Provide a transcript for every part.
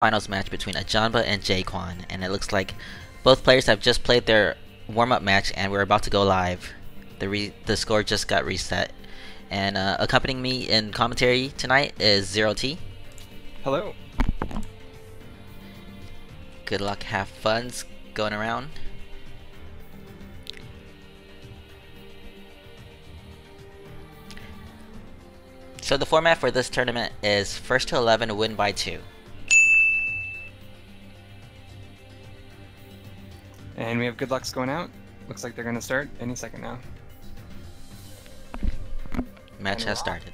Finals match between Ajanba and jkwon, and it looks like both players have just played their warm-up match and we're about to go live. The score just got reset. And accompanying me in commentary tonight is Zero T. Hello. Good luck, have fun's going around. So the format for this tournament is first to 11 win by 2. And we have good lucks going out. Looks like they're going to start any second now. Match has started.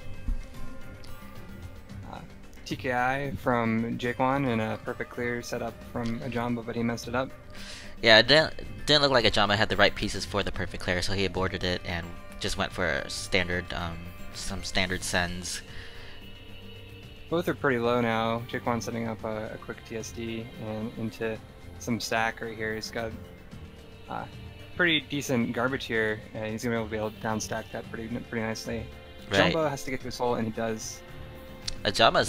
TKI from jkwon and a perfect clear setup from ajanba, but he messed it up. Yeah, it didn't look like Ajanba had the right pieces for the perfect clear, so he aborted it and just went for standard, some standard sends. Both are pretty low now. jkwon setting up a quick TSD and into some stack right here. He's got pretty decent garbage here. He's gonna be able to down stack that pretty nicely. Right. Jumbo has to get to his hole, and he does. Ajanba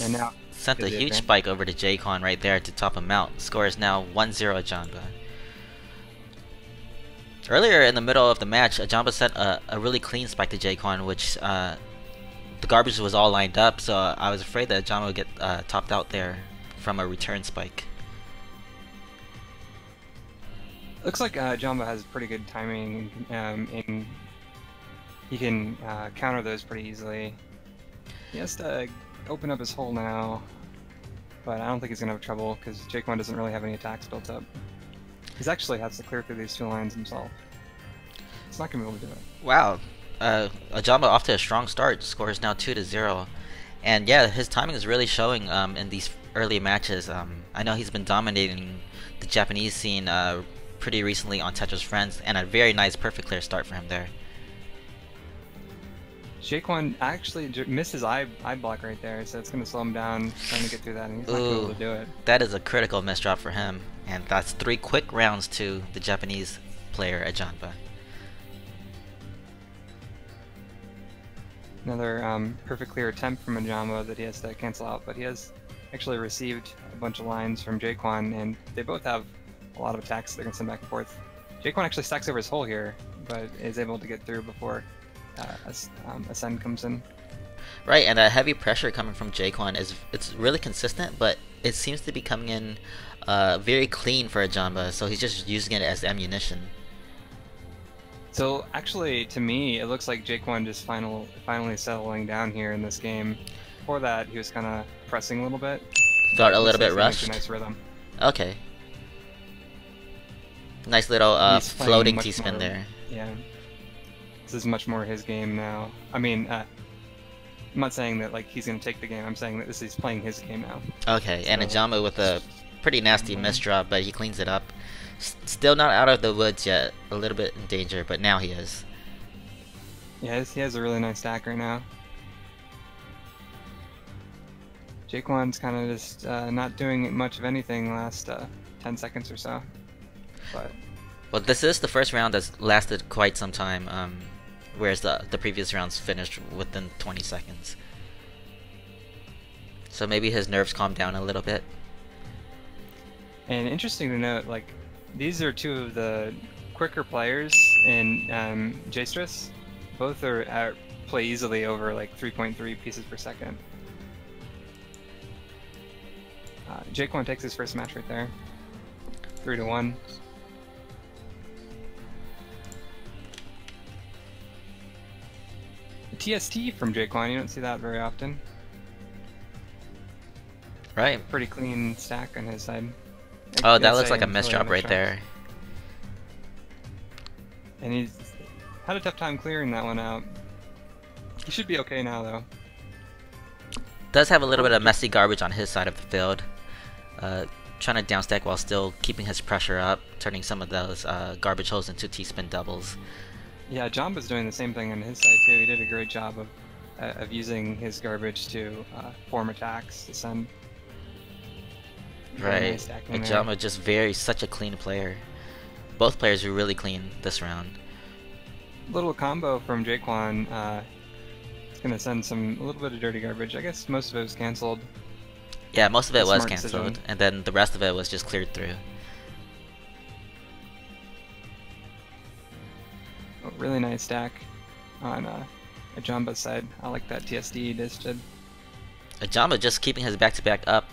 sent a huge advance. spike over to jkwon right there to top him out. Score is now 1-0 Ajanba. Earlier in the middle of the match, Ajanba sent a really clean spike to jkwon, which the garbage was all lined up, so I was afraid that Ajanba would get topped out there from a return spike. Looks like Jumbo has pretty good timing, and he can counter those pretty easily. He has to open up his hole now, but I don't think he's going to have trouble because jkwon doesn't really have any attacks built up. He actually has to clear through these two lines himself. He's not going to be able to do it. Wow, Ajanba off to a strong start. Score is now 2-0, and yeah, his timing is really showing in these early matches. I know he's been dominating the Japanese scene pretty recently on Tetris Friends, and a very nice perfect clear start for him there. jkwon actually missed his eye block right there, so it's going to slow him down trying to get through that, and he's not going to be able to do it. That is a critical misdrop for him, and that's 3 quick rounds to the Japanese player Ajanba. Another perfect clear attempt from ajanba that he has to cancel out, but he has actually received a bunch of lines from jkwon, and they both have a lot of attacks they're going to send back and forth. jkwon actually stacks over his hole here, but is able to get through before a send comes in. Right, and that heavy pressure coming from jkwon it's really consistent, but it seems to be coming in very clean for Ajanba, so he's just using it as ammunition. So actually, to me, it looks like jkwon just finally settling down here in this game. Before that, he was kind of pressing a little bit. Felt a little bit rushed. Nice rhythm. Okay. Nice little floating T-spin there. Yeah. This is much more his game now. I mean, I'm not saying that like he's gonna take the game. I'm saying that he's playing his game now. Okay, so, and Ajanba with a pretty nasty misdrop, but he cleans it up. Still not out of the woods yet. A little bit in danger, but now he is. Yeah, he has a really nice stack right now. jkwon's kind of just not doing much of anything last 10 seconds or so. But well, this is the first round that's lasted quite some time, whereas the previous rounds finished within 20 seconds. So maybe his nerves calmed down a little bit. And interesting to note, like, these are two of the quicker players in J-Stress. Both are play easily over like 3.3 pieces per second. jkwon takes his first match right there, 3-1. TST from jkwon, you don't see that very often. Right. Pretty clean stack on his side. Oh, that looks like a misdrop right there. And he's had a tough time clearing that one out. He should be okay now, though. Does have a little bit of messy garbage on his side of the field. Trying to downstack while still keeping his pressure up, turning some of those garbage holes into T-spin doubles. Yeah, Jamba's doing the same thing on his side too. He did a great job of using his garbage to form attacks to send. Right, Ajanba just such a clean player. Both players were really clean this round. Little combo from jkwon. It's gonna send a little bit of dirty garbage. I guess most of it was canceled. Yeah, most of it a was smart cancelled, decision. and then the rest of it was just cleared through. A really nice stack on Ajanba's side. I like that TSD Dish did. Ajanba just keeping his back-to-back up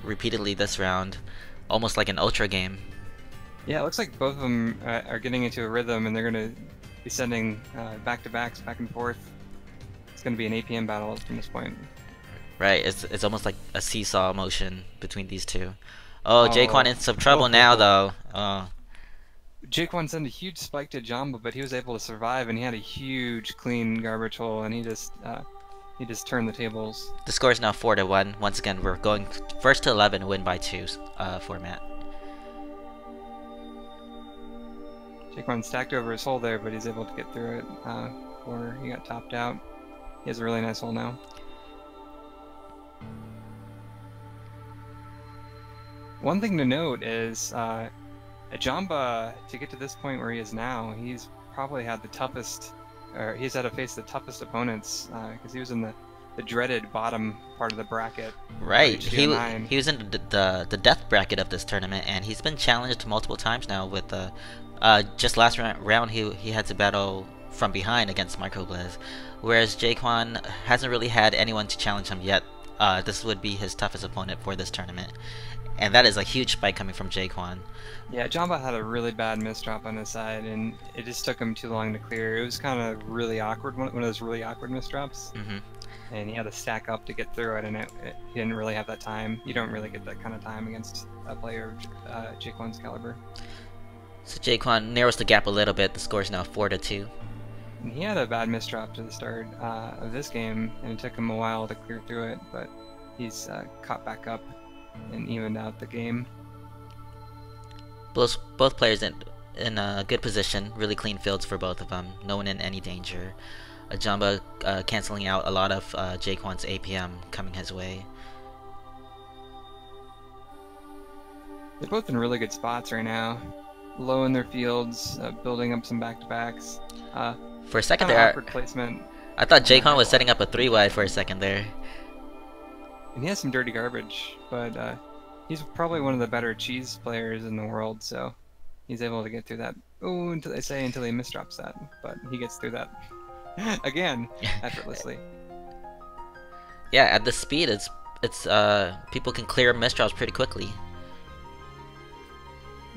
repeatedly this round, almost like an ultra game. Yeah, it looks like both of them are getting into a rhythm, and they're going to be sending back-to-backs back and forth. It's going to be an APM battle from this point. Right, it's almost like a seesaw motion between these two. Oh, jkwon in some trouble now, though. Oh. jkwon sent a huge spike to Jamba, but he was able to survive, and he had a huge clean garbage hole, and he just turned the tables. The score is now 4-1. Once again, we're going first to 11, win by 2 format. jkwon stacked over his hole there, but he's able to get through it before he got topped out. He has a really nice hole now. One thing to note is Ajanba, to get to this point where he is now, he's probably had the toughest, or he's had to face the toughest opponents because he was in the dreaded bottom part of the bracket. Right, he HDO9. was in the death bracket of this tournament, and he's been challenged multiple times now. With just last round, he had to battle from behind against Microblizz, whereas jkwon hasn't really had anyone to challenge him yet. This would be his toughest opponent for this tournament. And that is a huge spike coming from jkwon. Yeah, Jamba had a really bad misdrop on his side, and it just took him too long to clear. It was kind of really awkward, one of those really awkward misdrops. And he had to stack up to get through it, and he didn't really have that time. You don't really get that kind of time against a player of jkwon's caliber. So jkwon narrows the gap a little bit. The score is now 4-2. And he had a bad misdrop to the start of this game, and it took him a while to clear through it, but he's caught back up and evened out the game. Both players in a good position, really clean fields for both of them, no one in any danger. Ajanba canceling out a lot of jkwon's APM coming his way. They're both in really good spots right now, low in their fields, building up some back-to-backs. For a second Kind of there, awkward placement. I thought jkwon was setting up a 3-wide for a second there. And he has some dirty garbage, but he's probably one of the better cheese players in the world, so he's able to get through that. Oh, until he misdrops that, but he gets through that again effortlessly. Yeah, at this speed, it's people can clear misdrops pretty quickly.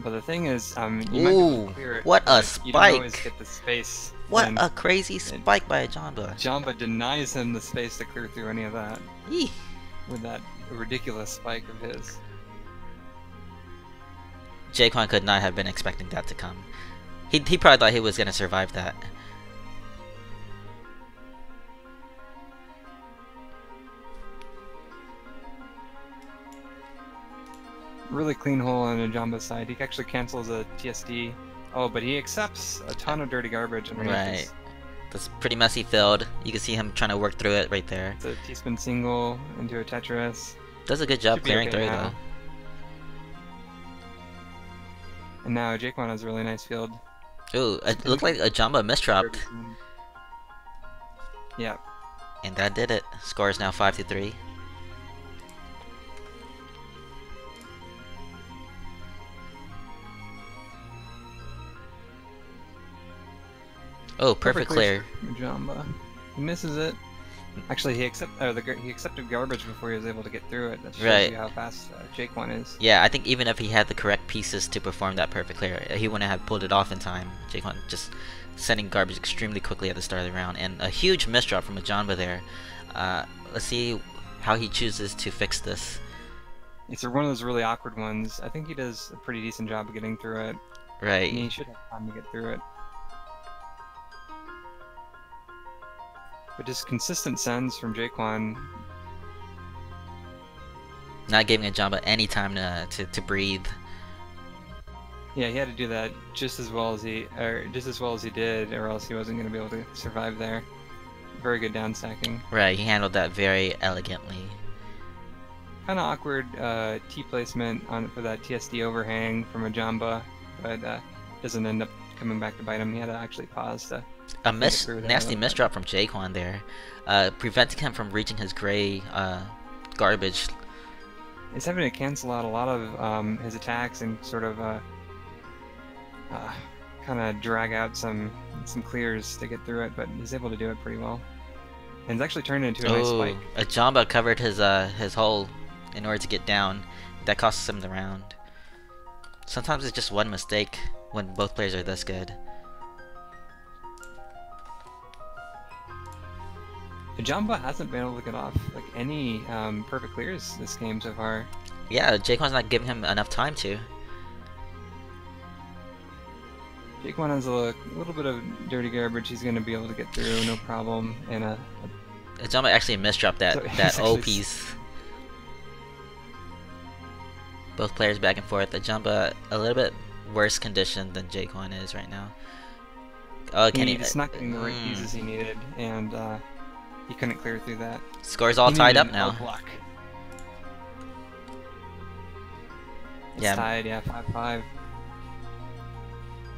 But the thing is, you might be able to clear it, what a you don't always spike! get the space. What a crazy spike by Ajanba. Jamba denies him the space to clear through any of that. Eeh. With that ridiculous spike of his. jkwon could not have been expecting that to come. He probably thought he was gonna survive that. Really clean hole on Ajamba's side. He actually cancels a TSD. Oh, but he accepts a ton of dirty garbage underneath. Right. That's pretty messy filled. You can see him trying to work through it right there. It's a T-spin single into a Tetris. Does a good job clearing okay through now. though. And now jkwon has a really nice field. Ooh, it looked like Ajanba misdropped. Yeah. And that did it. Score is now 5-3. Oh, perfect clear. Jamba. He misses it. Actually, he accepted garbage before he was able to get through it. That shows you how fast jkwon is. Yeah, I think even if he had the correct pieces to perform that perfect clear, he wouldn't have pulled it off in time. jkwon just sending garbage extremely quickly at the start of the round, and a huge misdrop from Ajanba there. Let's see how he chooses to fix this. It's one of those really awkward ones. I think he does a pretty decent job of getting through it. Right. And he should have time to get through it. But just consistent sends from jkwon. Not giving Ajanba any time to breathe. Yeah, he had to do that just as well as he did, or else he wasn't going to be able to survive there. Very good down stacking. Right, he handled that very elegantly. Kind of awkward T placement for that TSD overhang from Ajanba, but doesn't end up coming back to bite him. He had to actually pause to. A nasty misdrop from jkwon there, preventing him from reaching his gray garbage is having to cancel out a lot of his attacks and sort of kind of drag out some clears to get through it, but he's able to do it pretty well. And it's actually turned into a nice spike. Ajanba covered his hole in order to get down. That costs him the round. Sometimes it's just one mistake when both players are this good. Ajanba hasn't been able to get off like any perfect clears this game so far. Yeah, jkwon's not giving him enough time to. jkwon has a little bit of dirty garbage he's going to be able to get through, no problem. And Ajanba actually misdropped that O piece. Both players back and forth. Ajanba a little bit worse condition than jkwon is right now. Oh, he just not getting the right pieces he needed, and he couldn't clear through that. Score's all tied up now. It's tied, yeah, 5-5.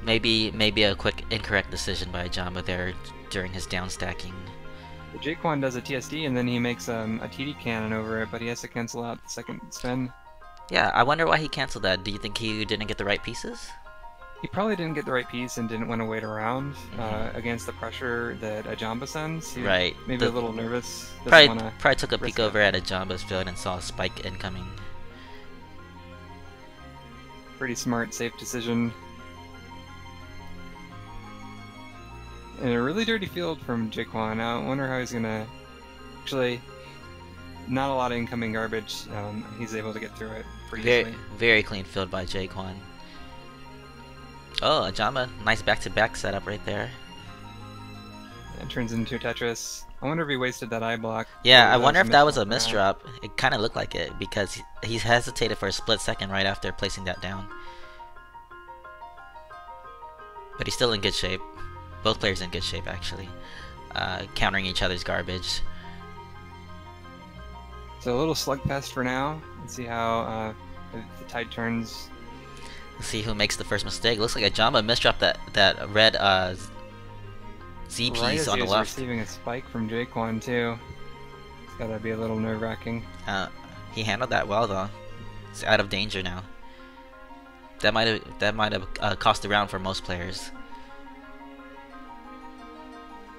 Maybe a quick incorrect decision by Ajanba there during his down stacking. jkwon does a TSD and then he makes a TD cannon over it, but he has to cancel out the second spin. Yeah, I wonder why he canceled that. Do you think he didn't get the right pieces? He probably didn't get the right piece and didn't want to wait around against the pressure that Ajanba sends. He right. Maybe a little nervous. Probably took a peek over at Ajanba's field and saw a spike incoming. Pretty smart, safe decision. And a really dirty field from jkwon. I wonder how he's gonna... Actually, not a lot of incoming garbage. He's able to get through it pretty easily. Very clean field by jkwon. Oh, Ajanba, nice back-to-back setup right there. It turns into Tetris. I wonder if he wasted that eye block. Yeah, I wonder if that was a misdrop. It kind of looked like it because he hesitated for a split second right after placing that down. But he's still in good shape. Both players in good shape actually, countering each other's garbage. So a little slugfest for now. Let's see how the tide turns. Let's see who makes the first mistake. Looks like Ajanba misdropped that red Z piece on the left. Receiving a spike from jkwon too. It's gotta be a little nerve-wracking. He handled that well though. It's out of danger now. That might have cost the round for most players.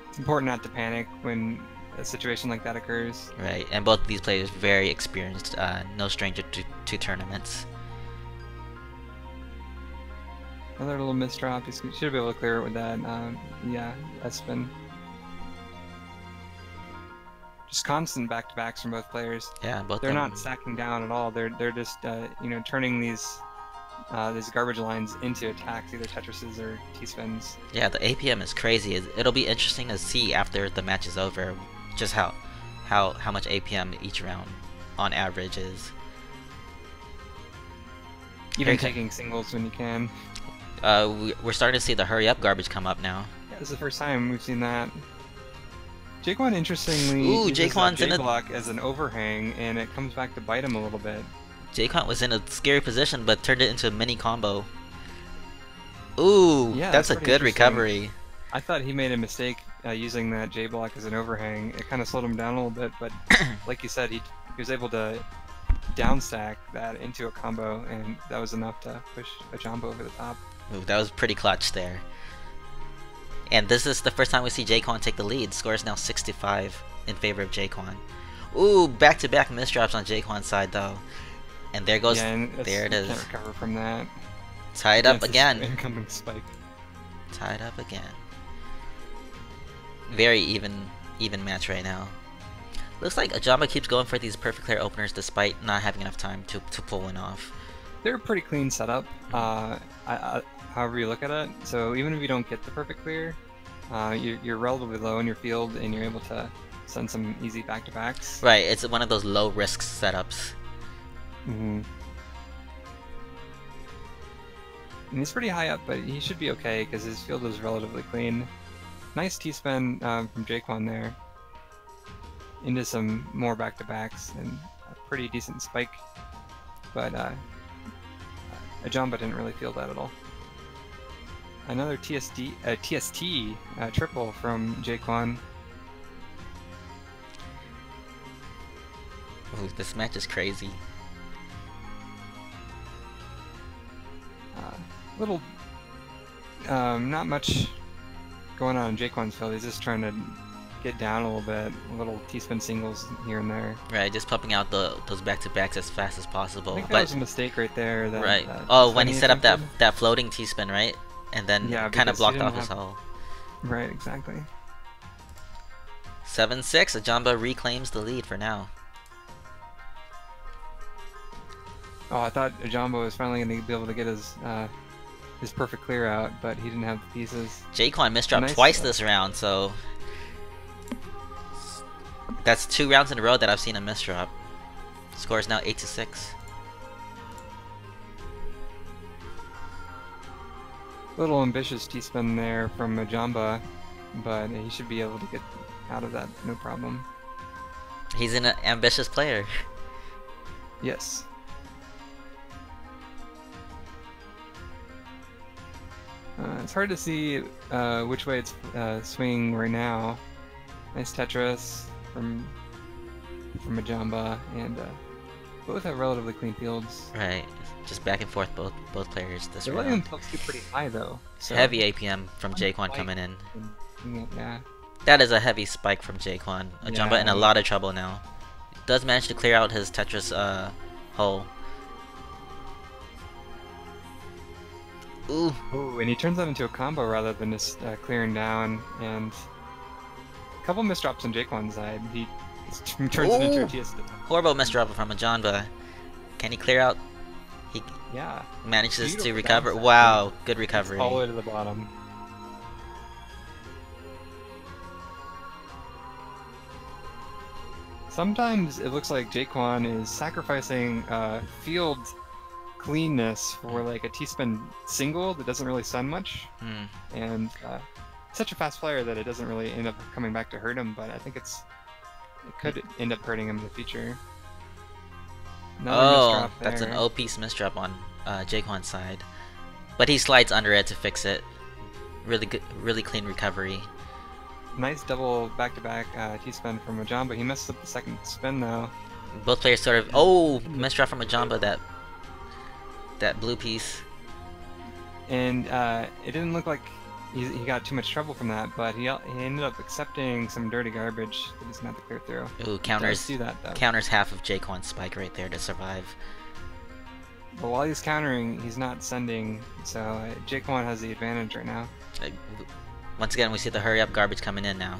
It's important not to panic when a situation like that occurs. Right, and both of these players very experienced, no stranger to tournaments. Another little misdrop. He should be able to clear it with that. Yeah, that's been just constant back-to-backs from both players. Yeah, both. They're not stacking down at all. They're just you know, turning these garbage lines into attacks, either Tetrises or T-spins. Yeah, the APM is crazy. It'll be interesting to see after the match is over, just how much APM each round on average is. Even taking singles when you can. We're starting to see the hurry up garbage come up now. Yeah, this is the first time we've seen that. jkwon, interestingly, uses that J block as an overhang, and it comes back to bite him a little bit. jkwon was in a scary position, but turned it into a mini combo. Ooh, yeah, that's a good recovery. I thought he made a mistake using that J block as an overhang. It kind of slowed him down a little bit, but like you said, he was able to downstack that into a combo, and that was enough to push Ajanba over the top. Ooh, that was pretty clutch there. And this is the first time we see jkwon take the lead. Score is now 6-5 in favor of jkwon. Ooh, back-to-back misdrops on jkwon's side though. And there goes, there it is. Can't recover from that. Tied up again. Incoming spike. Tied up again. Very even match right now. Looks like Ajanba keeps going for these perfect clear openers despite not having enough time to pull one off. They're a pretty clean setup, however you look at it. So even if you don't get the perfect clear, you're relatively low in your field and you're able to send some easy back-to-backs. Right, it's one of those low-risk setups. Mm-hmm. And he's pretty high up, but he should be okay because his field is relatively clean. Nice T-spin from jkwon there. Into some more back-to-backs and a pretty decent spike. But Ajanba didn't really feel that at all. Another TST triple from jkwon. Ooh, this match is crazy. Little, not much going on in jkwon's field. He's just trying to get down a little bit. Little T-spin singles here and there. Right, just popping out those back-to-backs as fast as possible. I think that was a mistake right there. That, right. Oh, when he set up attempted. that floating T-spin, right? And then Yeah, kind of because he blocked didn't off his have- hull. Right, exactly. 7-6, ajanba reclaims the lead for now. Oh, I thought ajanba was finally going to be able to get his perfect clear out, but he didn't have the pieces. jkwon misdropped Nice, twice this round, so that's 2 rounds in a row that I've seen a misdrop. Score is now 8-6. Little ambitious T-spin there from ajanba, but he should be able to get out of that no problem. He's an ambitious player. Yes. It's hard to see which way it's swinging right now. Nice Tetris from ajanba, and both have relatively clean fields. Right, just back and forth both players this They're letting them round. get pretty high though. So Heavy APM from jkwon coming in. yeah. That is a heavy spike from jkwon. ajanba Yeah. in a lot of trouble now. Does manage to clear out his Tetris hole. Ooh. Ooh, and he turns that into a combo rather than just clearing down, and a couple misdrops on jkwon's side. He turns it into a Ooh. TS. Horrible misdrop from ajanba. Can he clear out? He Yeah. manages to Beautiful recover. downside. Wow, good recovery. All the way to the bottom. Sometimes it looks like jkwon is sacrificing field cleanness for like a T-spin single that doesn't really stun much, Hmm. and such a fast player that it doesn't really end up coming back to hurt him, but I think it could end up hurting him in the future. Another Oh, misdrop that's an there. OP misdrop on jkwon's side. But he slides under it to fix it. Really good, really clean recovery. Nice double back-to-back T-spin from ajanba. He messed up the second spin though. Both players sort of. Oh, misdrop from ajanba. That blue piece. And it didn't look like he got too much trouble from that, but he ended up accepting some dirty garbage that he's gonna have to clear through. Ooh, Does counters do that though. counters half of jkwon's spike right there to survive. But while he's countering, he's not sending, so jkwon has the advantage right now. Like, once again, we see the hurry up garbage coming in now.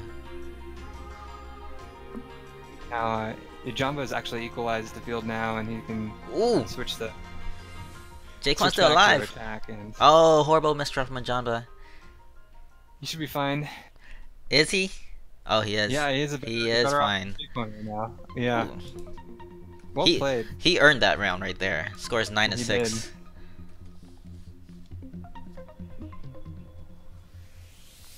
Now ajanba has actually equalized the field now, and he can Ooh, switch the jkwon's switch still back to alive. attack, and Oh, horrible misdrop from ajanba. he should be fine. Is he? Oh, he is. Yeah, he is better off fine. than jkwon right now. Yeah, Ooh. well played. He earned that round right there. Scores 9-6.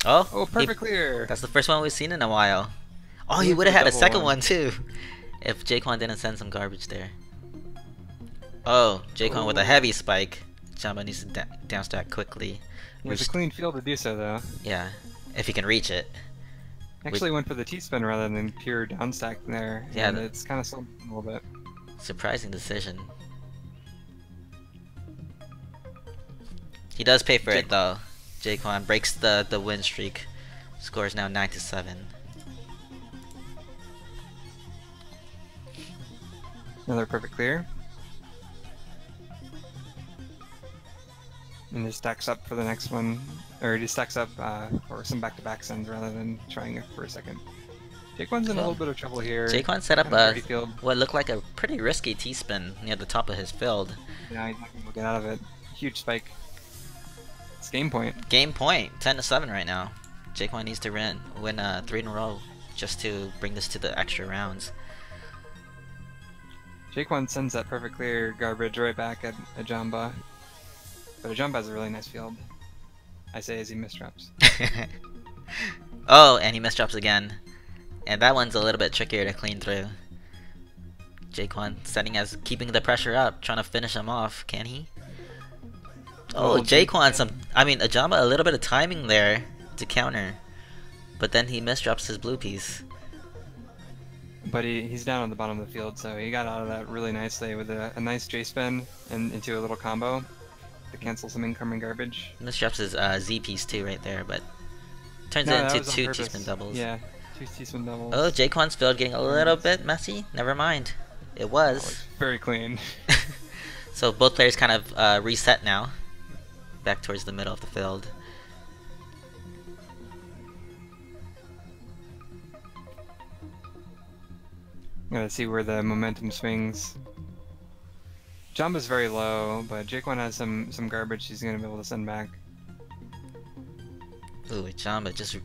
Oh, Oh, perfect clear. that's the first one we've seen in a while. Oh, he Went would have for had a double second one. one too, if jkwon didn't send some garbage there. Oh, jkwon with a Ooh. heavy spike. Jamba needs to downstack quickly. He has a clean field to do so though. Yeah, if he can reach it. Actually went for the T-spin rather than pure downstack there. Yeah, and it's kind of slowed him a little bit. Surprising decision. He does pay for it though. jkwon breaks the win streak. Scores now 9-7. Another perfect clear. And just stacks up for the next one, or he just stacks up for some back-to-back sends rather than trying it for a second. jkwon's in a little bit of trouble here. jkwon set up Kinda a dirty field. what looked like a pretty risky T-spin near the top of his field. Yeah, he's not gonna get out of it. Huge spike. It's game point. Game point, 10-7 right now. jkwon needs to win 3 in a row just to bring this to the extra rounds. jkwon sends that perfect clear garbage right back at ajanba. But ajanba has a really nice field. I say as he misdrops. Oh, and he misdrops again. And that one's a little bit trickier to clean through. jkwon setting as keeping the pressure up, trying to finish him off. Can he? Oh, jkwon ajanba a little bit of timing there to counter. But then he misdrops his blue piece. But he's down on the bottom of the field, so he got out of that really nicely with a nice J-spin and into a little combo. to cancel some incoming garbage. Misdrops his Z piece too right there, but turns No, it that into was on 2 purpose. teaspoon doubles. Yeah, 2 teaspoon doubles. Oh, jkwon's field getting a little bit messy. Never mind. It was. That was very clean. So both players kind of reset now. Back towards the middle of the field. Gotta see where the momentum swings. Jamba's very low, but jkwon has some garbage he's gonna be able to send back. Ooh, ajanba just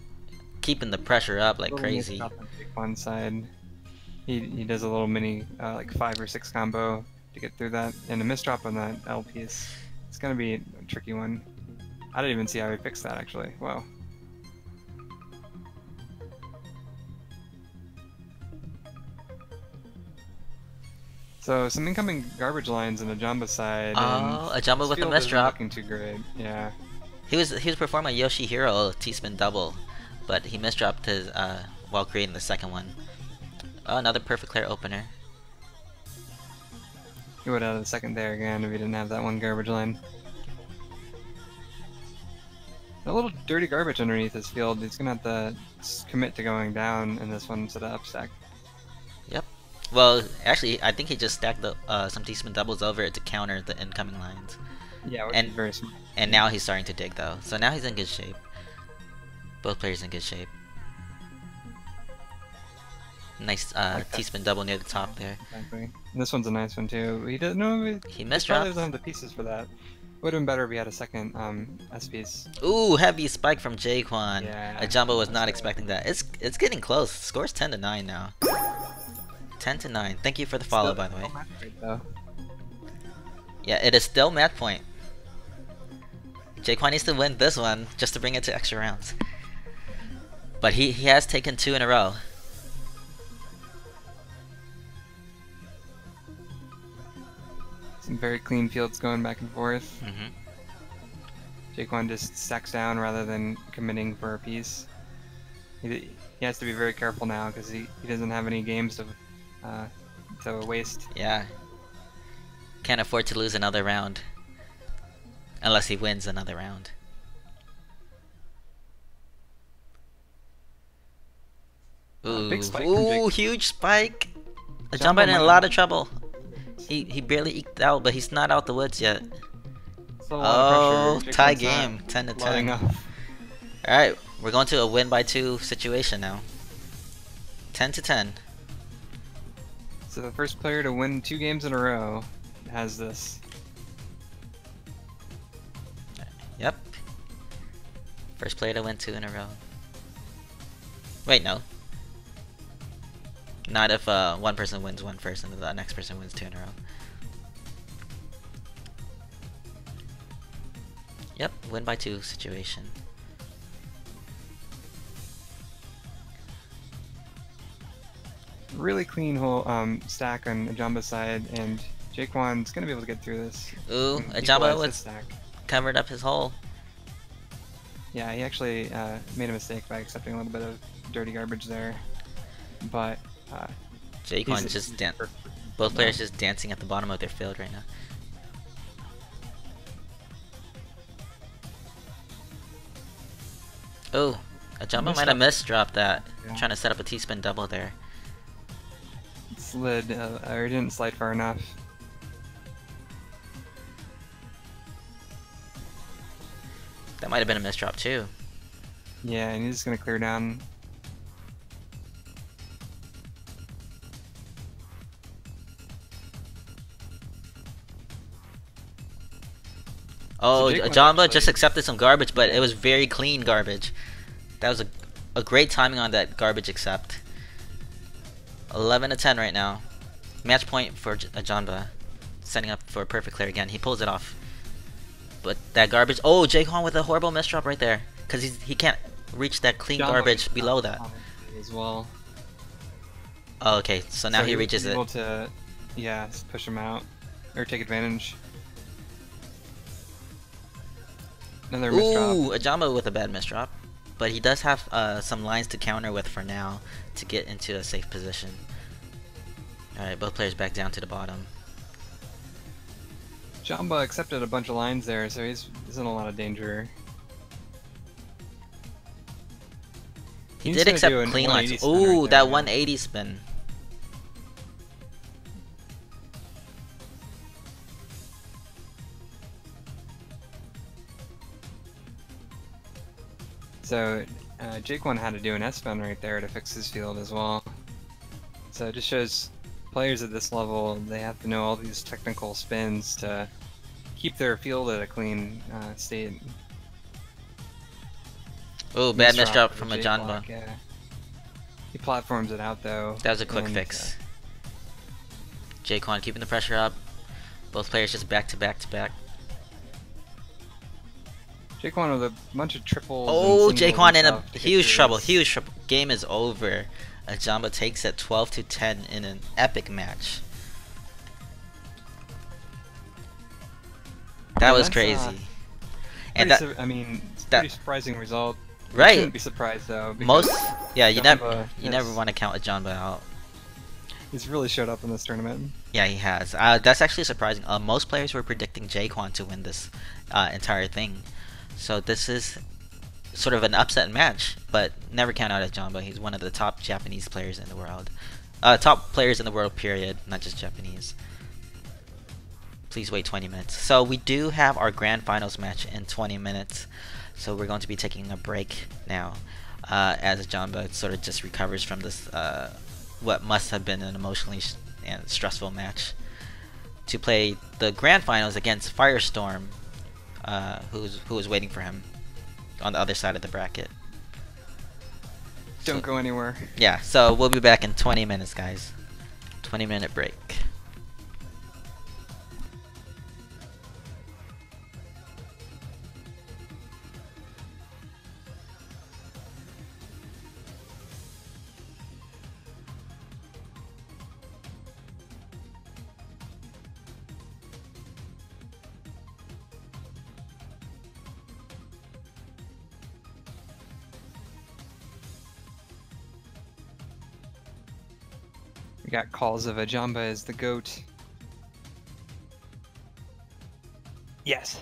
keeping the pressure up like crazy. Jkwon's side. He does a little mini like 5 or 6 combo to get through that, and a misdrop on that L piece. It's gonna be a tricky one. I didn't even see how he fixed that actually. Wow. So some incoming garbage lines on Ajamba's side. Oh, ajanba with a misdrop. misdrop. Looking too great. Yeah. He was performing a Yoshihiro T-spin double, but he misdropped his while creating the second one. Oh, another perfect clear opener. He would have had the second there again if he didn't have that one garbage line. A little dirty garbage underneath his field. He's gonna have to commit to going down in this one instead of upstack. Yep. Well, actually, I think he just stacked the, some T-spin doubles over it to counter the incoming lines. Yeah, which and is very smart. And now he's starting to dig though, so now he's in good shape. Both players in good shape. Nice T-spin double near the top there. Exactly. And this one's a nice one too. He doesn't know. He probably doesn't misdropped. have the pieces for that. Would have been better if he had a second S piece. Ooh, heavy spike from jkwon. Yeah, Ajanba was that's not good. expecting that. It's getting close. Score's 10-9 now. 10-9. Thank you for the follow, by the way. Though. Yeah, it is still match point. jkwon needs to win this one just to bring it to extra rounds. But he has taken 2 in a row. Some very clean fields going back and forth. jkwon just stacks down rather than committing for a piece. He has to be very careful now because he doesn't have any games to waste. Yeah. Can't afford to lose another round. Unless he wins another round. Ooh, Big spike from ooh, Jake. huge spike! Ajanba Ajanba in a might lot have- of trouble. He barely eked out, but he's not out the woods yet. Still a lot of Oh, pressure. tie jkwon's not game, 10-10. letting up. Alright, we're going to a win by 2 situation now. 10-10. So the first player to win 2 games in a row has this. Yep. First player to win 2 in a row. Wait, no. Not if one person wins one first and the next person wins 2 in a row. Yep, win by 2 situation. Really clean whole stack on Ajamba's side, and jkwon's gonna be able to get through this. Ooh, and Ajanba equalize his was stack. covered up his hole. Yeah, he actually made a mistake by accepting a little bit of dirty garbage there, but jkwon he's- just he's perfect. both players just dancing at the bottom of their field right now. Oh, Ajanba might have misdropped that. Yeah. Trying to set up a T-spin double there. Slid, or didn't slide far enough. That might have been a misdrop too. Yeah, and he's just gonna clear down. Oh, jkwon Ajanba just actually- accepted some garbage, but it was very clean garbage. That was a great timing on that garbage accept. 11-10 right now. Match point for Ajanba. Setting up for a perfect clear again. He pulls it off. But that garbage. Oh, jkwon with a horrible misdrop right there. Because he can't reach that clean Jamba garbage was below that. on it as well. Oh, okay, so now So he was reaches it. able to, yeah, push him out or take advantage. Another misdrop. Ooh, Ajanba with a bad misdrop. But he does have some lines to counter with for now to get into a safe position. Alright, both players back down to the bottom. Jamba accepted a bunch of lines there, so he's in a lot of danger. He He's did gonna accept do an clean lines. 180 spin right Ooh, there, that yeah. 180 spin. So jkwon had to do an S-spin right there to fix his field as well. So it just shows players at this level, they have to know all these technical spins to keep their field at a clean state. Ooh, bad Nice misdrop for from the J ajanba. block, yeah. He platforms it out though. That was a quick and, fix. jkwon keeping the pressure up. Both players just back to back to back. jkwon with a bunch of triples. Oh, and singles jkwon and in a stuff to get huge through trouble. this. Huge trouble. Game is over. ajanba takes it 12-10 in an epic match. That was crazy. And that, I mean, it's a that- pretty surprising result. right. You shouldn't be surprised though. Most, because yeah, you Jamba never has- want to count ajanba out. He's really showed up in this tournament. Yeah, he has. That's actually surprising. Most players were predicting jkwon to win this entire thing. So this is sort of an upset match, but never count out ajanba. He's one of the top Japanese players in the world. Top players in the world, period, not just Japanese. Please wait 20 minutes. So we do have our grand finals match in 20 minutes. So we're going to be taking a break now as ajanba sort of just recovers from this what must have been an emotionally and stressful match to play the grand finals against Firestorm, who is waiting for him on the other side of the bracket. Don't go anywhere. Yeah, so we'll be back in 20 minutes, guys. 20-minute break. We got calls of ajanba as the GOAT. Yes.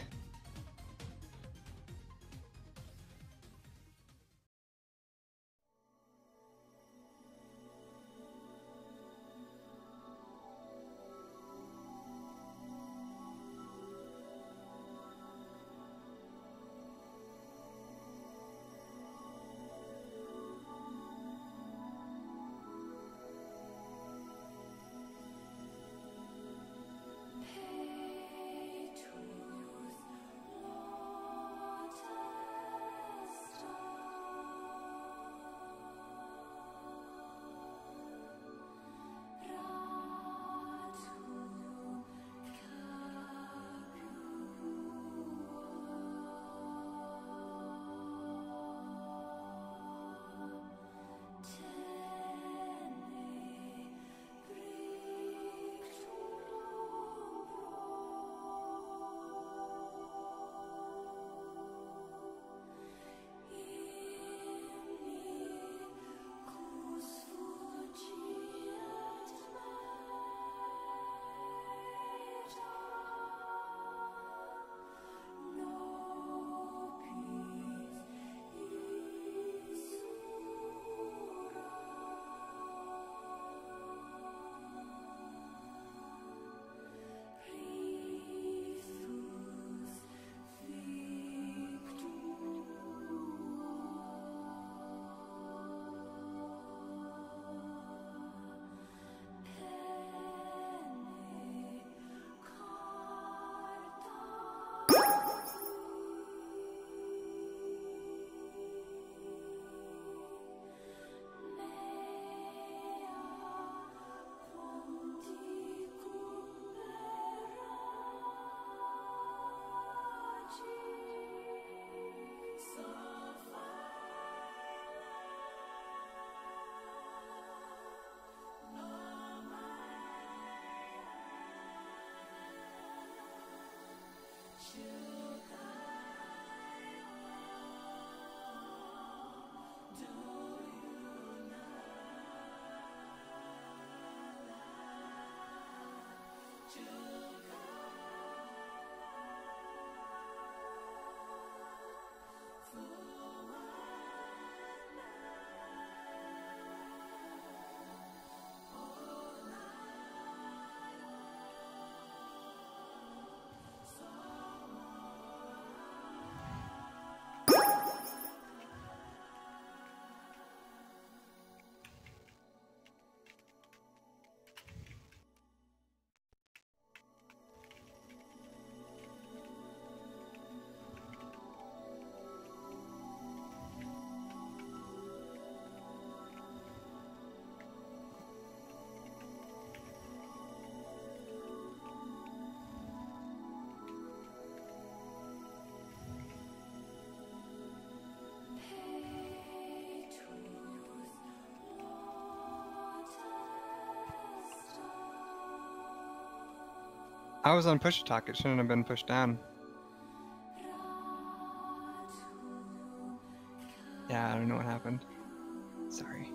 I was on push attack. It shouldn't have been pushed down. Yeah, I don't know what happened. Sorry.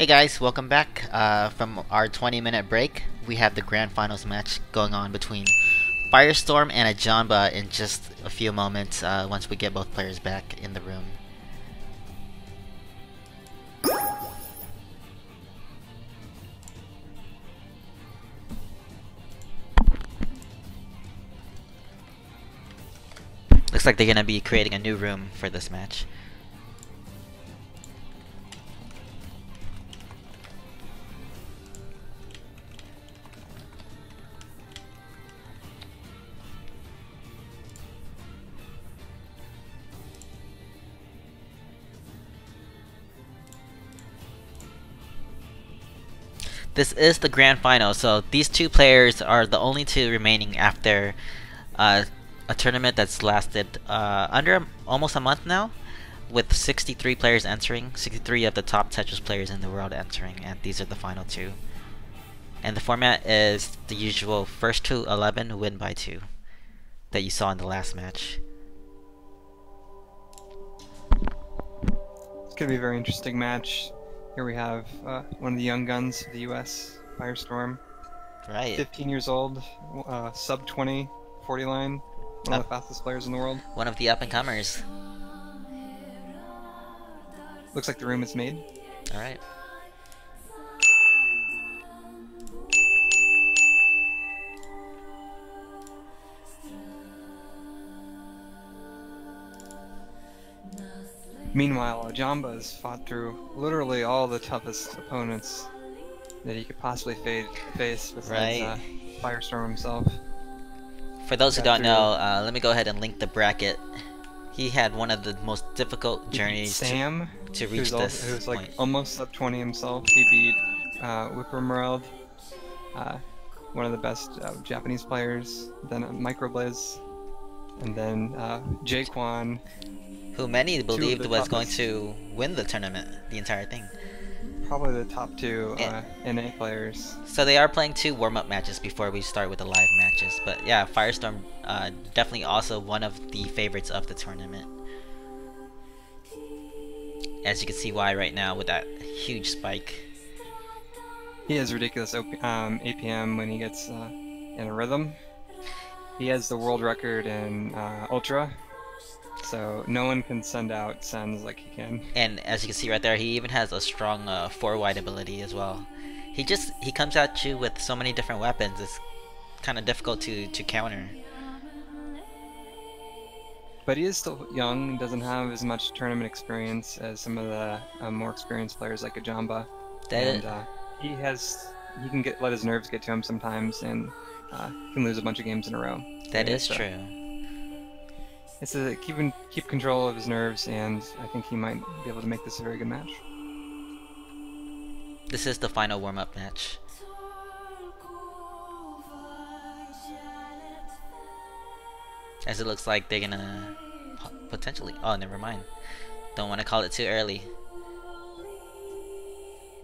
Hey guys, welcome back from our 20-minute break. We have the grand finals match going on between Firestorm and ajanba in just a few moments once we get both players back in the room. Looks like they're going to be creating a new room for this match. This is the grand final, so these two players are the only two remaining after a tournament that's lasted under almost a month now, with 63 players entering, 63 of the top Tetris players in the world entering, and these are the final two. And the format is the usual first to 11 win by 2 that you saw in the last match. It's going to be a very interesting match. Here we have one of the young guns of the US, Firestorm. Right. 15 years old, sub 20, 40 line, one of the fastest players in the world. One of the up-and-comers. Looks like the room is made. Alright. Meanwhile, ajanba has fought through literally all the toughest opponents that he could possibly face besides Firestorm himself. For those who don't know, let me go ahead and link the bracket. He had one of the most difficult journeys Sam, to reach this who's like point. almost sub 20 himself. He beat Whippermerald, one of the best Japanese players, then Microbliz, and then jkwon, who many believed was going to win the tournament, the entire thing. Probably the top two NA players. So they are playing 2 warm-up matches before we start with the live matches. But yeah, Firestorm definitely also one of the favorites of the tournament. As you can see why right now with that huge spike. He has ridiculous APM when he gets in a rhythm. He has the world record in Ultra. So no one can send out sends like he can. And as you can see right there, he even has a strong 4-wide ability as well. He comes at you with so many different weapons. It's kind of difficult to counter. But he is still young, doesn't have as much tournament experience as some of the more experienced players like ajanba. He can let his nerves get to him sometimes, and can lose a bunch of games in a row. That is true. It's a keep control of his nerves, and I think he might be able to make this a very good match. This is the final warm-up match. As it looks like they're gonna potentially... Oh, never mind. Don't want to call it too early.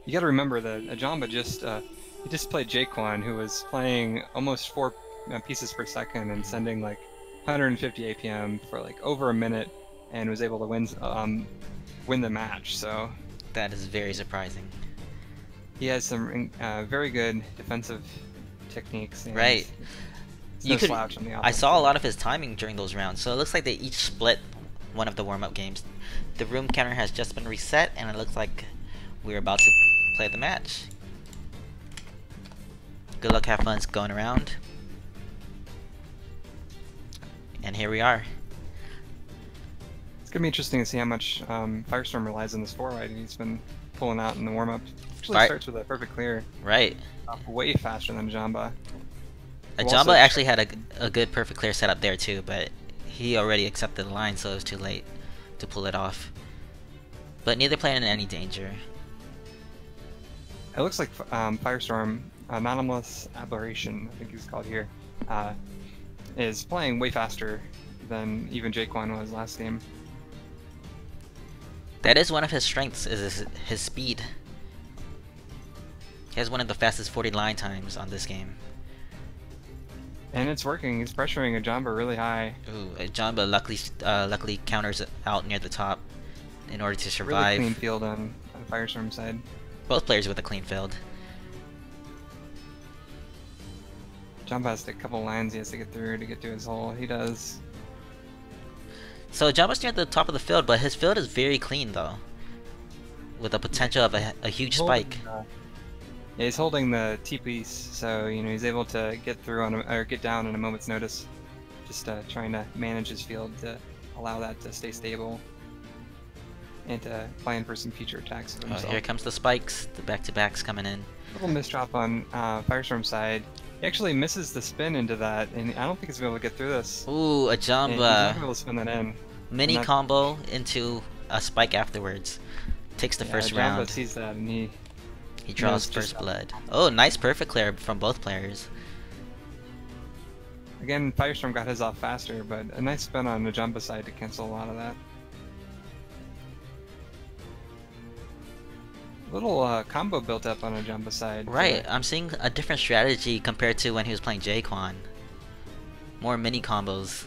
You gotta remember that ajanba he just played jkwon, who was playing almost 4 pieces per second and sending like 150 APM for like over a minute, and was able to win the match. So that is very surprising. He has some very good defensive techniques. And right. slouch on the I saw a lot of his timing during those rounds, so it looks like they each split one of the warm-up games. The room counter has just been reset, and it looks like we're about to play the match. Good luck, have fun going around. And here we are. It's gonna be interesting to see how much Firestorm relies on this 4-wide he's been pulling out in the warm-up. Actually starts with a perfect clear. Right. Way faster than ajanba. ajanba actually had a good perfect clear setup there too, but he already accepted the line, so it was too late to pull it off. But neither player in any danger. It looks like Firestorm, Anonymous Aberration, I think he's called here, is playing way faster than even jkwon was last game. That is one of his strengths, is his speed. He has one of the fastest 40 line times on this game. And it's working. He's pressuring ajanba really high. Ooh, ajanba luckily counters out near the top in order to survive. Really clean field on Firestorm's side. Both players with a clean field. Jumbo has a couple lines he has to get through to get to his hole. He does. So Jumbo's near the top of the field, but his field is very clean though, with the potential of a huge spike. Yeah, he's holding the T-piece, so you know he's able to get through on or get down in a moment's notice. Just trying to manage his field to allow that to stay stable and to plan for some future attacks of himself. Oh, here comes the spikes. The back-to-backs coming in. A little misdrop on Firestorm's side. He actually misses the spin into that, and I don't think he's going to be able to get through this. Ooh, He's not ajanba. going to be able to spin that in. Mini combo into a spike afterwards. Takes the first Ajanba round. sees that, and he draws just first blood. Oh, nice perfect clear from both players. Again, Firestorm got his off faster, but a nice spin on the Ajanba side to cancel a lot of that. Little combo built up on Ajanba side. Right, I'm seeing a different strategy compared to when he was playing jkwon. More mini combos.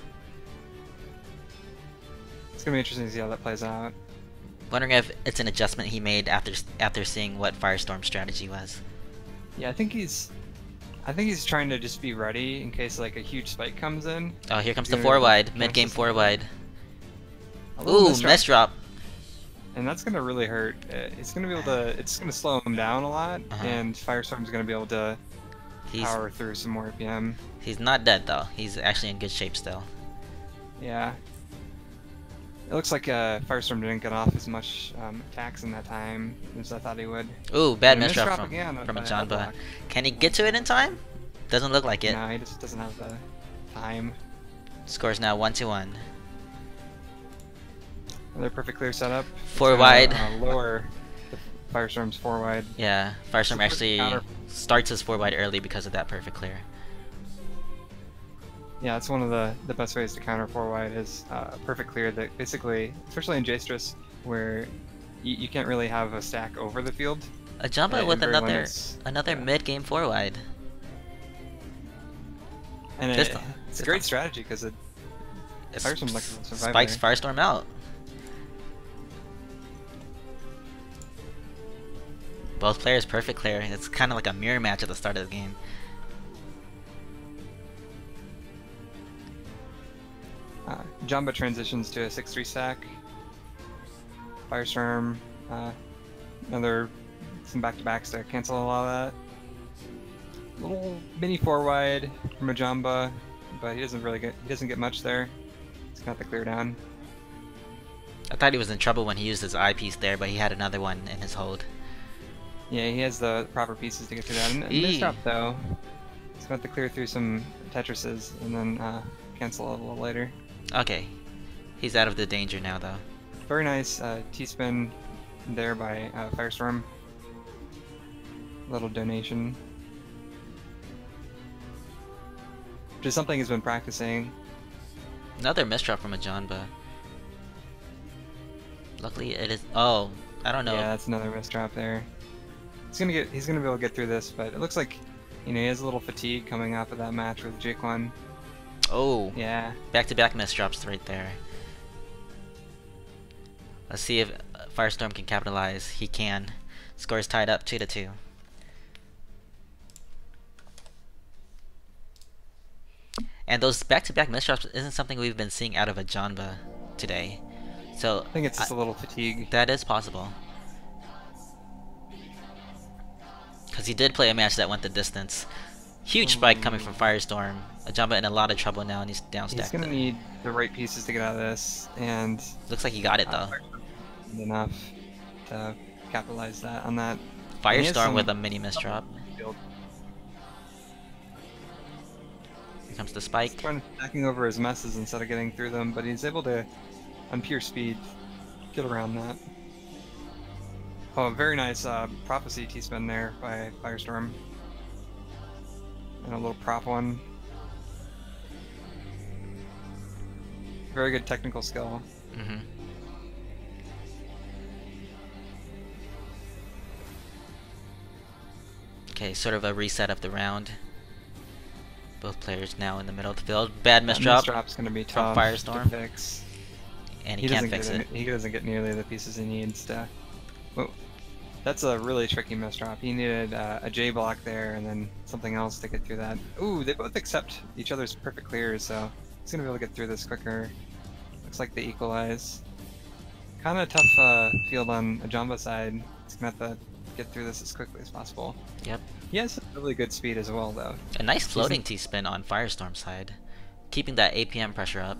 It's gonna be interesting to see how that plays out. Wondering if it's an adjustment he made after seeing what Firestorm's strategy was. Yeah, I think he's trying to just be ready in case like a huge spike comes in. Oh, here comes the 4-wide, mid-game 4-wide. Ooh, miss drop. And that's gonna really hurt. It's gonna be able to. It's gonna slow him down a lot, and Firestorm's gonna be able to power through some more RPM. He's not dead though. He's actually in good shape still. Yeah. It looks like Firestorm didn't get off as much attacks in that time as I thought he would. Ooh, bad And a misdrop from ajanba. Can he get to it in time? Doesn't look like it. No, he just doesn't have the time. Scores now 1-1. Another perfect clear setup. 4-wide. Lower the Firestorm's 4-wide. Yeah, Firestorm actually starts his 4-wide early because of that perfect clear. Yeah, it's one of the best ways to counter 4-wide is perfect clear that basically, especially in J-Stress, where you can't really have a stack over the field. Ajanba with another mid-game 4-wide. And it's a great strategy because Firestorm's like a survivor. Spikes Firestorm out. Both players perfect clear. It's kind of like a mirror match at the start of the game. Jumbo transitions to a 6-3 stack. Firestorm, some back-to-backs to cancel a lot of that. Little mini 4-wide from Ajanba, but he doesn't get much there. He's got the clear down. I thought he was in trouble when he used his eyepiece there, but he had another one in his hold. Yeah, he has the proper pieces to get through that. And misdrop though. He's got to clear through some Tetrises and then cancel a little later. Okay, he's out of the danger now though. Very nice T-spin there by Firestorm. Little donation. Which is something he's been practicing. Another misdrop from ajanba. Luckily it is. Oh, I don't know. Yeah, that's another misdrop there. He's gonna be able to get through this, but it looks like he has a little fatigue coming off of that match with jkwon. Oh, yeah. Back-to-back misdrops right there. Let's see if Firestorm can capitalize. He can. Score is tied up 2-2. And those back-to-back misdrops isn't something we've been seeing out of ajanba today. So I think it's just a little fatigue. That is possible. Because he did play a match that went the distance. Huge spike coming from Firestorm. Ajanba in a lot of trouble now, and he's down stacked. He's gonna need the right pieces to get out of this, and looks like he got it though. Enough to capitalize on that. Firestorm with a mini misdrop. Here comes the spike. He's trying to stacking over his messes instead of getting through them, but he's able to, on pure speed, get around that. Oh, very nice Prophecy T-spin there by Firestorm. And a little prop one. Very good technical skill. Mm-hmm. Okay, sort of a reset of the round. Both players now in the middle of the field. Bad misdrop misdrop's gonna be from tough Firestorm. to fix. And he can't fix it. He doesn't get nearly the pieces he needs to. Oh. That's a really tricky misdrop. He needed a J block there and then something else to get through that. Ooh, they both accept each other's perfect clears, so he's gonna be able to get through this quicker. Looks like they equalize. Kind of tough field on Ajanba's side. He's gonna have to get through this as quickly as possible. Yep. He has really good speed as well, though. A nice floating T-spin on Firestorm side, keeping that APM pressure up.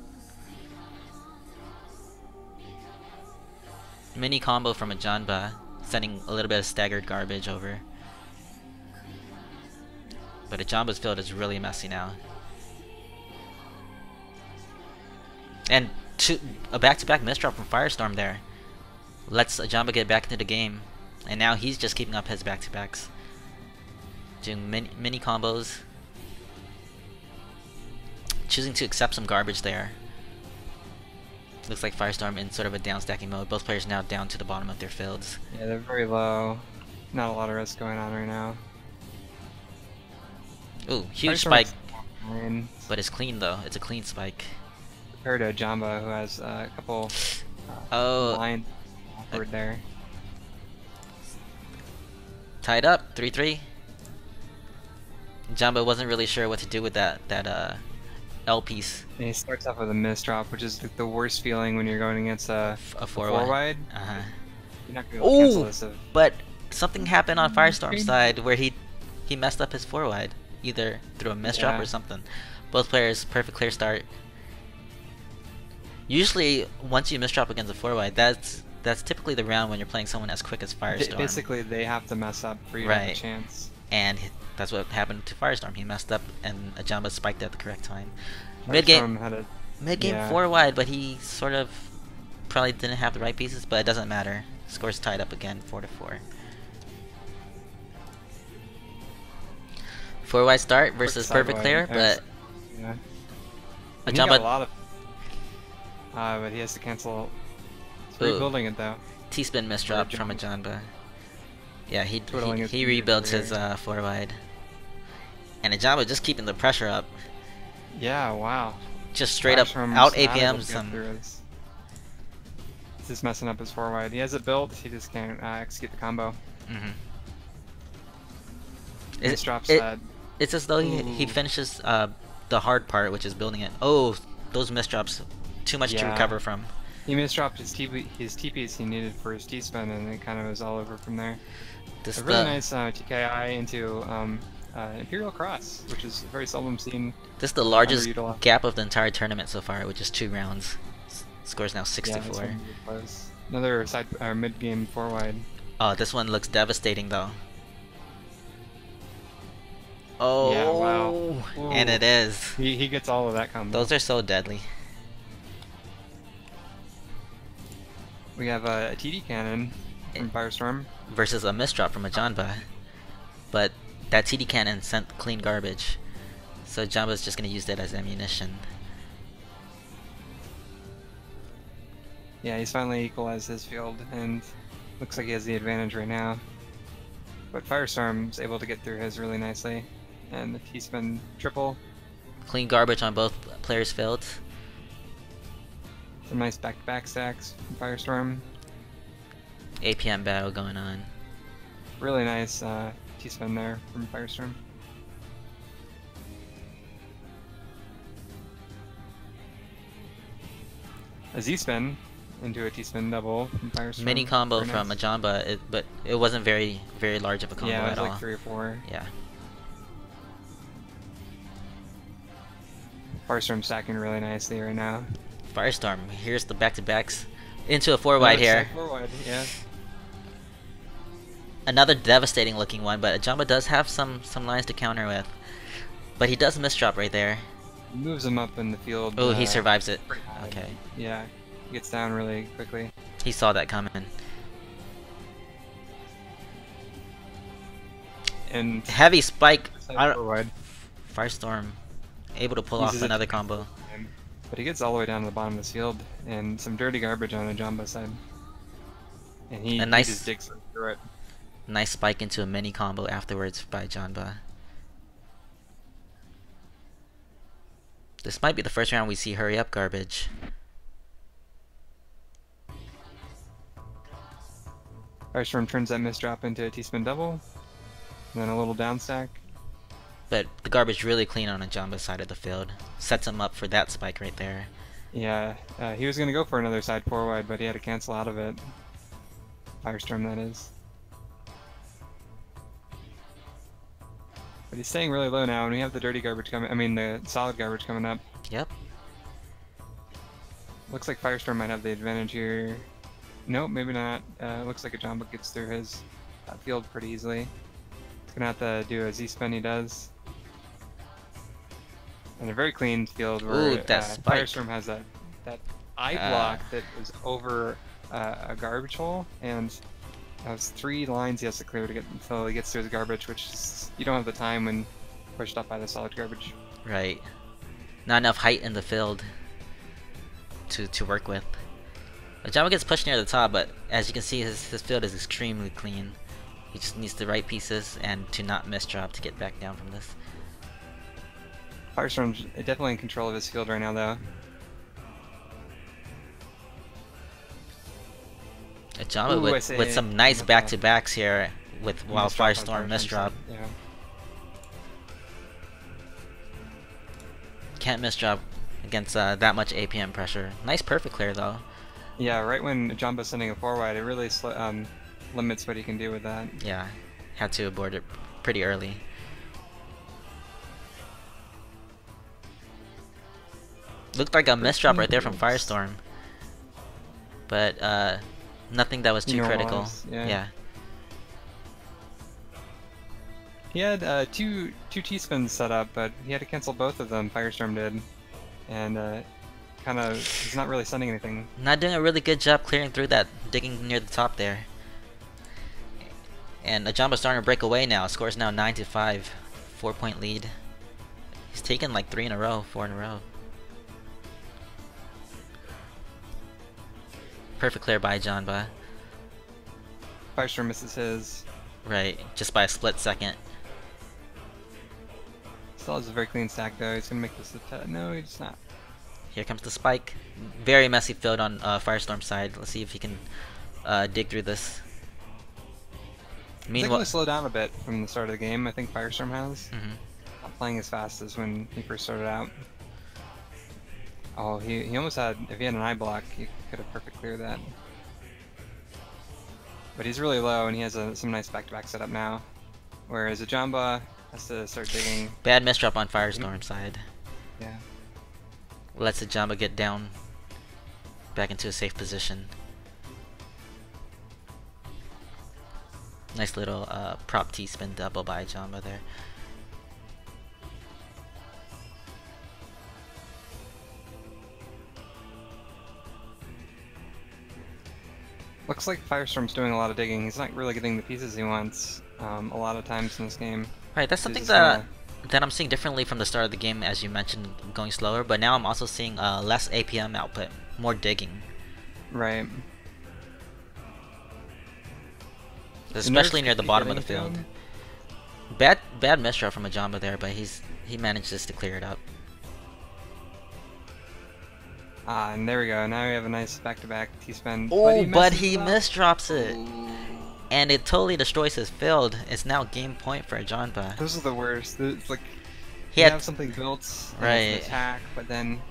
Mini combo from ajanba, sending a little bit of staggered garbage over. But ajanba's field is really messy now. And a back-to-back misdrop from Firestorm there lets ajanba get back into the game. And now he's just keeping up his back-to-backs. Doing mini combos. Choosing to accept some garbage there. Looks like Firestorm in sort of a down stacking mode. Both players now down to the bottom of their fields. Yeah, they're very low. Not a lot of risk going on right now. Ooh, huge Firestorm spike. But it's clean though. It's a clean spike. Compared to Ajanba, who has a couple lines forward there. Tied up, 3-3. Ajanba wasn't really sure what to do with that L piece. And he starts off with a misdrop, which is the worst feeling when you're going against a four wide. You're not gonna be able to cancel this. But something happened on Firestorm's side where he messed up his 4 wide, either through a misdrop or something. Both players perfect clear start. Usually, once you misdrop against a 4 wide, that's typically the round when you're playing someone as quick as Firestorm. Basically, they have to mess up for you to have a chance. And that's what happened to Firestorm. He messed up, and ajanba spiked at the correct time. Mid-game 4 wide, but he sort of probably didn't have the right pieces, but it doesn't matter. Score's tied up again, 4-4. 4 wide start versus perfect clear, but ajanba got a lot of, but he has to cancel. He's rebuilding it though. T-spin misdrop from ajanba. Yeah, he rebuilds his 4 wide. And ajanba just keeping the pressure up. Yeah, wow. Just straight up out APMs. He's just messing up his 4 wide. He has it built, he just can't execute the combo. It's as though he finishes the hard part, which is building it. Oh, those misdrops. Too much to recover from. He misdropped his T-piece he needed for his T-spin, and it kind of was all over from there. A really nice TKI into Imperial Cross, which is very seldom seen. This is the largest gap of the entire tournament so far, which is 2 rounds. Score's now 6-4. Another mid-game 4 wide. Oh, this one looks devastating though. Oh, yeah, wow. And it is. He gets all of that combo. Those are so deadly. We have a TD cannon from Firestorm versus a misdrop from ajanba, but that TD cannon sent clean garbage, so ajanba's just gonna use that as ammunition. Yeah, he's finally equalized his field, and looks like he has the advantage right now. But Firestorm's able to get through his really nicely, and the T-spin triple. Clean garbage on both players' fields. Some nice back-to-back stacks from Firestorm. APM battle going on. Really nice T-spin there from Firestorm. A Z-spin into a T-spin double from Firestorm. Mini combo from ajanba, but it wasn't very large of a combo at all. Yeah, it was like 3 or 4. Yeah. Firestorm stacking really nicely right now. Firestorm, here's the back-to-backs into a 4 wide here. 4 wide, yeah. Another devastating looking one, but ajanba does have some lines to counter with. But he does misdrop right there. He moves him up in the field. Oh, he survives it. Okay. Yeah, he gets down really quickly. He saw that coming. And heavy spike. Wide. Firestorm able to pull off another combo. But he gets all the way down to the bottom of the field, and some dirty garbage on ajanba's side. And he just digs through it. Nice spike into a mini combo afterwards by ajanba. This might be the first round we see hurry up garbage. Firestorm turns that misdrop into a T-spin double, and then a little down stack. But the garbage really clean on ajanba's side of the field. Sets him up for that spike right there. Yeah, he was going to go for another side 4 wide, but he had to cancel out of it. Firestorm, that is. But he's staying really low now, and we have the dirty garbage coming. I mean, the solid garbage coming up. Yep. Looks like Firestorm might have the advantage here. Nope, maybe not. Looks like ajanba gets through his field pretty easily. He's gonna have to do a Z-spin. He does. And a very clean field where Firestorm has that eye block that was over a garbage hole, and that was 3 lines he has to clear to get until he gets to his garbage, which is, you don't have the time when pushed up by the solid garbage. Right. Not enough height in the field to work with. ajanba gets pushed near the top, but as you can see, his field is extremely clean. He just needs the right pieces and to not misdrop to get back down from this. Firestorm's definitely in control of his field right now, though. ajanba with some nice back-to-backs here while Firestorm misdrop. Yeah. Can't misdrop against that much APM pressure. Nice perfect clear though. Yeah, right when ajanba's sending a 4 wide, it really limits what he can do with that. Yeah, had to abort it pretty early. Looked like a misdrop right there from Firestorm, but nothing that was too critical. Yeah. He had two T-spins set up, but he had to cancel both of them. Firestorm did, and he's not really sending anything. Not doing a really good job clearing through that, digging near the top there. And ajanba's starting to break away now. Score is now 9-5, 4-point lead. He's taken like 4 in a row. Perfect clear by ajanba. Firestorm misses his. Right, just by a split second. Still has a very clean stack though. He's gonna make this a no, he's not. Here comes the spike. Very messy field on Firestorm's side. Let's see if he can dig through this. Meanwhile, he slowed down a bit from the start of the game. I think Firestorm has. Mm-hmm. Not playing as fast as when he first started out. Oh, he almost had. If he had an eye block, he could have perfect cleared that. But he's really low, and he has some nice back-to-back setup now. Whereas ajanba has to start digging. Bad misdrop on Firestorm's side. Yeah. Lets ajanba get down back into a safe position. Nice little prop T-spin double by ajanba there. Looks like Firestorm's doing a lot of digging. He's not really getting the pieces he wants a lot of times in this game. Right, that's something that I'm seeing differently from the start of the game, as you mentioned, going slower. But now I'm also seeing less APM output, more digging. Right. Especially near the bottom of the field. Bad misdrop from ajanba there, but he manages to clear it up. Ah, and there we go. Now we have a nice back-to-back T-spin. Oh, but he misdrops it. Ooh. And it totally destroys his field. It's now game point for ajanba. Those are the worst. It's like he have something built, right, attack, but then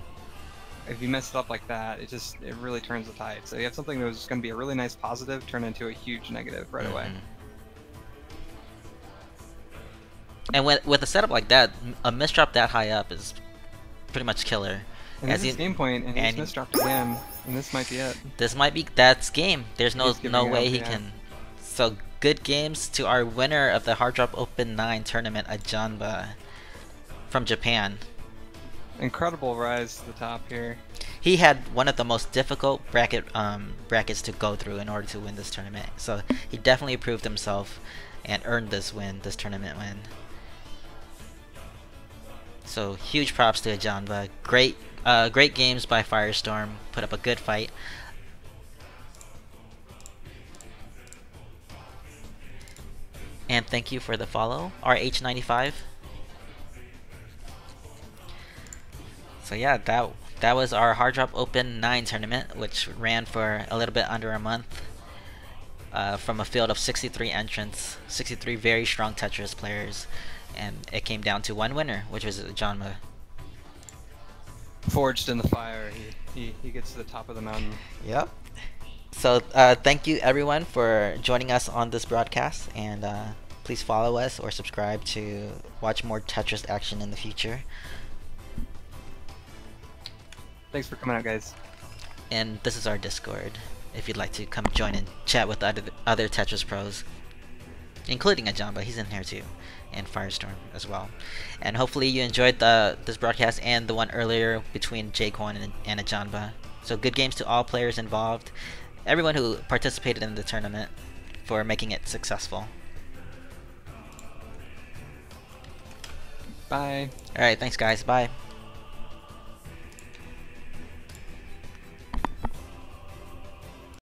if you mess it up like that, it really turns the tide. So you have something that was going to be a really nice positive turn into a huge negative right away. And with a setup like that, a misdrop that high up is pretty much killer. And this is game point, and he's misdropped again, and this might be it. This might be that's game. There's no way he can. So good games to our winner of the Hard Drop Open 9 tournament, ajanba from Japan. Incredible rise to the top here. He had one of the most difficult brackets to go through in order to win this tournament. So he definitely proved himself and earned this tournament win. So huge props to ajanba. Great games by Firestorm. Put up a good fight. And thank you for the follow, RH95. So yeah, that was our Hard Drop Open 9 tournament, which ran for a little bit under a month. from a field of 63 entrants, 63 very strong Tetris players, and it came down to one winner, which was ajanba. Forged in the fire, he gets to the top of the mountain. Yep. So thank you everyone for joining us on this broadcast, and please follow us or subscribe to watch more Tetris action in the future. Thanks for coming out, guys. And this is our Discord, if you'd like to come join and chat with other Tetris pros, including ajanba. He's in here too, and Firestorm as well. And hopefully you enjoyed this broadcast and the one earlier between jkwon and ajanba. So good games to all players involved, everyone who participated in the tournament, for making it successful. Bye. Alright, thanks guys, bye.